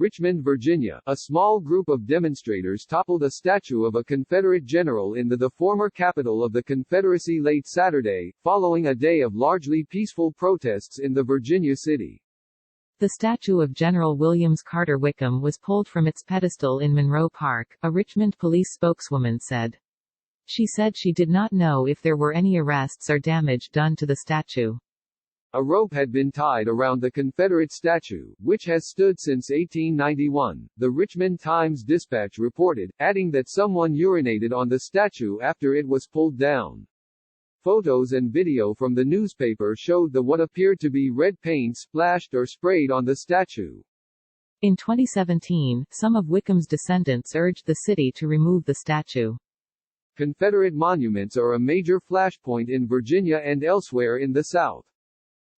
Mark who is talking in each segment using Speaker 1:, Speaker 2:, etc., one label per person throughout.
Speaker 1: Richmond, Virginia, a small group of demonstrators toppled a statue of a Confederate general in the former capital of the Confederacy late Saturday, following a day of largely peaceful protests in the Virginia city.
Speaker 2: The statue of General Williams Carter Wickham was pulled from its pedestal in Monroe Park, a Richmond police spokeswoman said. She said she did not know if there were any arrests or damage done to the statue.
Speaker 1: A rope had been tied around the Confederate statue, which has stood since 1891, the Richmond Times-Dispatch reported, adding that someone urinated on the statue after it was pulled down. Photos and video from the newspaper showed what appeared to be red paint splashed or sprayed on the statue.
Speaker 2: In 2017, some of Wickham's descendants urged the city to remove the statue.
Speaker 1: Confederate monuments are a major flashpoint in Virginia and elsewhere in the South.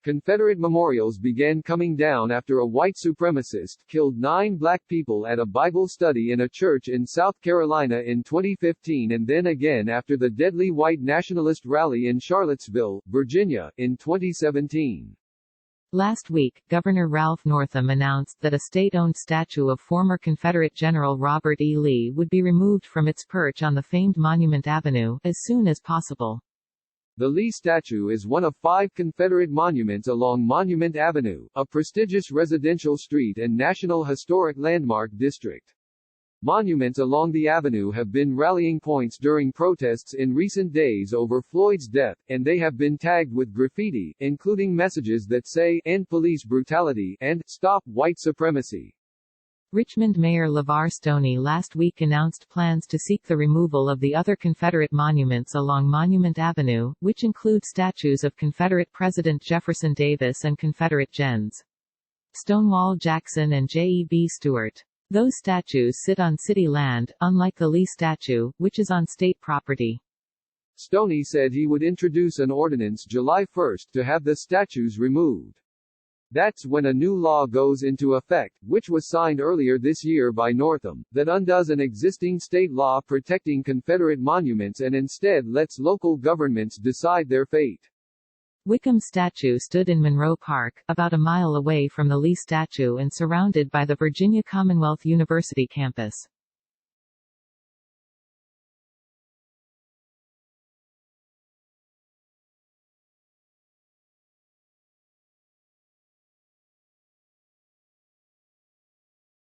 Speaker 1: Confederate memorials began coming down after a white supremacist killed 9 black people at a Bible study in a church in South Carolina in 2015 and then again after the deadly white nationalist rally in Charlottesville, Virginia, in 2017.
Speaker 2: Last week, Governor Ralph Northam announced that a state-owned statue of former Confederate General Robert E. Lee would be removed from its perch on the famed Monument Avenue as soon as possible.
Speaker 1: The Lee statue is one of 5 Confederate monuments along Monument Avenue, a prestigious residential street and National Historic Landmark district. Monuments along the avenue have been rallying points during protests in recent days over Floyd's death, and they have been tagged with graffiti, including messages that say, "End police brutality," and "Stop white supremacy."
Speaker 2: Richmond Mayor LeVar Stoney last week announced plans to seek the removal of the other Confederate monuments along Monument Avenue, which include statues of Confederate President Jefferson Davis and Confederate Gens. Stonewall Jackson and J.E.B. Stuart. Those statues sit on city land, unlike the Lee statue, which is on state property.
Speaker 1: Stoney said he would introduce an ordinance July 1 to have the statues removed. That's when a new law goes into effect, which was signed earlier this year by Northam, that undoes an existing state law protecting Confederate monuments and instead lets local governments decide their fate.
Speaker 2: Wickham's statue stood in Monroe Park, about a mile away from the Lee statue and surrounded by the Virginia Commonwealth University campus.